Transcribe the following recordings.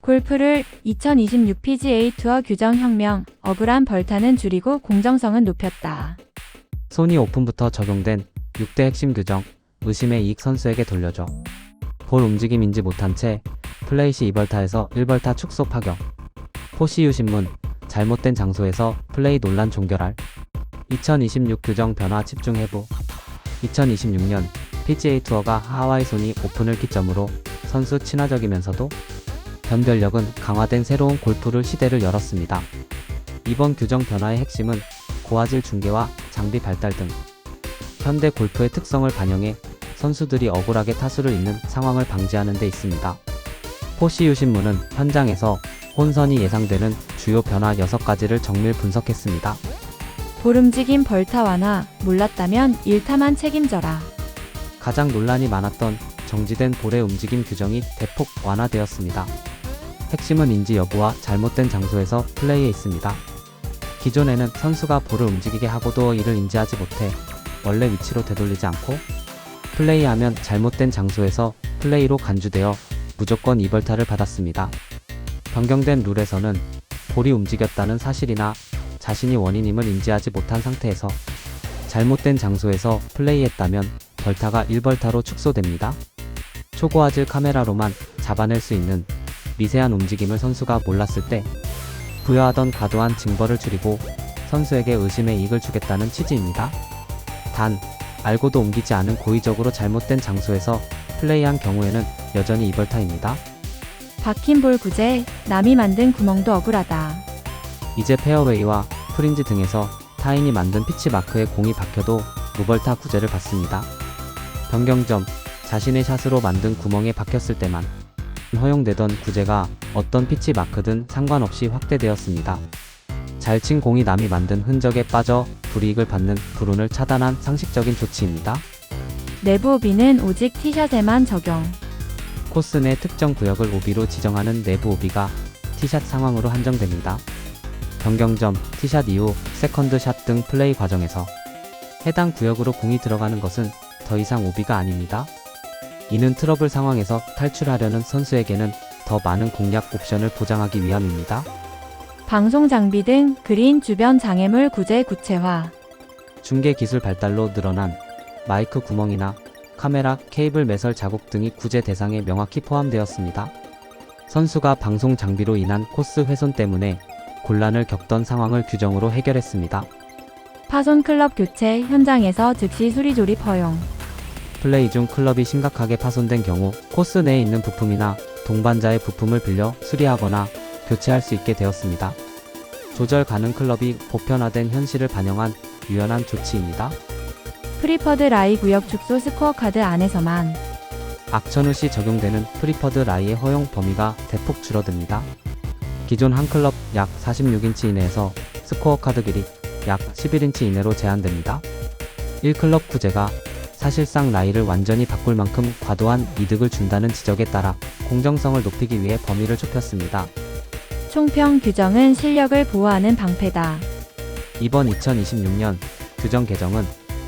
골프를 2026 PGA 투어 규정 혁명, 억울한 벌타는 줄이고 공정성은 높였다. 소니 오픈부터 적용된 6대 핵심 규정, 의심의 이익 선수에게 돌려줘. 볼 움직임인지 못한 채 플레이 시 2벌타에서 1벌타 축소 파격. 포시유 신문, 잘못된 장소에서 플레이 논란 종결할. 2026 규정 변화 집중 해부. 2026년 PGA 투어가 하와이 소니 오픈을 기점으로 선수 친화적이면서도 변별력은 강화된 새로운 골프를 시대를 열었습니다. 이번 규정 변화의 핵심은 고화질 중계와 장비 발달 등 현대 골프의 특성을 반영해 선수들이 억울하게 타수를 잇는 상황을 방지하는 데 있습니다. 포시유 신문은 현장에서 혼선이 예상되는 주요 변화 6가지를 정밀 분석했습니다. 볼 움직임 벌타 완화, 몰랐다면 1타만 책임져라. 가장 논란이 많았던 정지된 볼의 움직임 규정이 대폭 완화되었습니다. 핵심은 인지 여부와 잘못된 장소에서 플레이에 있습니다. 기존에는 선수가 볼을 움직이게 하고도 이를 인지하지 못해 원래 위치로 되돌리지 않고 플레이하면 잘못된 장소에서 플레이로 간주되어 무조건 2벌타를 받았습니다. 변경된 룰에서는 볼이 움직였다는 사실이나 자신이 원인임을 인지하지 못한 상태에서 잘못된 장소에서 플레이했다면 벌타가 1벌타로 축소됩니다. 초고화질 카메라로만 잡아낼 수 있는 미세한 움직임을 선수가 몰랐을 때 부여하던 과도한 징벌을 줄이고 선수에게 의심의 이익을 주겠다는 취지입니다. 단, 알고도 옮기지 않은 고의적으로 잘못된 장소에서 플레이한 경우에는 여전히 2벌타입니다. 박힌 볼 구제, 남이 만든 구멍도 억울하다. 이제 페어웨이와 프린지 등에서 타인이 만든 피치 마크에 공이 박혀도 무벌타 구제를 받습니다. 변경점, 자신의 샷으로 만든 구멍에 박혔을 때만 허용되던 구제가 어떤 피치 마크든 상관없이 확대되었습니다. 잘 친 공이 남이 만든 흔적에 빠져 불이익을 받는 불운을 차단한 상식적인 조치입니다. 내부 오비는 오직 티샷에만 적용. 코스 내 특정 구역을 오비로 지정하는 내부 오비가 티샷 상황으로 한정됩니다. 변경점, 티샷 이후 세컨드 샷 등 플레이 과정에서 해당 구역으로 공이 들어가는 것은 더 이상 오비가 아닙니다. 이는 트러블 상황에서 탈출하려는 선수에게는 더 많은 공략 옵션을 보장하기 위함입니다. 방송 장비 등 그린 주변 장애물 구제 구체화. 중계 기술 발달로 늘어난 마이크 구멍이나 카메라, 케이블 매설 자국 등이 구제 대상에 명확히 포함되었습니다. 선수가 방송 장비로 인한 코스 훼손 때문에 곤란을 겪던 상황을 규정으로 해결했습니다. 파손 클럽 교체, 현장에서 즉시 수리 조립 허용. 플레이 중 클럽이 심각하게 파손된 경우 코스 내에 있는 부품이나 동반자의 부품을 빌려 수리하거나 교체할 수 있게 되었습니다. 조절 가능 클럽이 보편화된 현실을 반영한 유연한 조치입니다. 프리퍼드 라이 구역 축소 스코어 카드 안에서만. 악천후 시 적용되는 프리퍼드 라이의 허용 범위가 대폭 줄어듭니다. 기존 한 클럽 약 46인치 이내에서 스코어 카드 길이 약 11인치 이내로 제한됩니다. 1클럽 구제가 사실상 라이를 완전히 바꿀 만큼 과도한 이득을 준다는 지적에 따라 공정성을 높이기 위해 범위를 좁혔습니다. 총평 규정은 실력을 보호하는 방패다. 이번 2026년 규정 개정은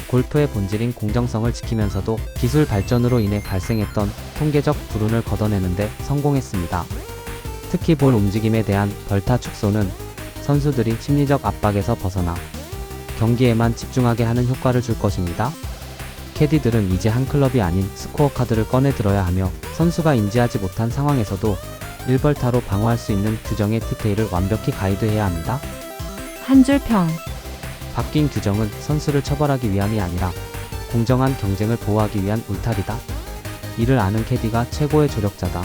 골프의 본질인 공정성을 지키면서도 기술 발전으로 인해 발생했던 통계적 불운을 걷어내는 데 성공했습니다. 특히 볼 움직임에 대한 벌타 축소는 선수들이 심리적 압박에서 벗어나 경기에만 집중하게 하는 효과를 줄 것입니다. 캐디들은 이제 한 클럽이 아닌 스코어 카드를 꺼내 들어야 하며 선수가 인지하지 못한 상황에서도 1벌타로 방어할 수 있는 규정의 디테일을 완벽히 가이드해야 합니다. 한 줄 평. 바뀐 규정은 선수를 처벌하기 위함이 아니라 공정한 경쟁을 보호하기 위한 울타리다. 이를 아는 캐디가 최고의 조력자다.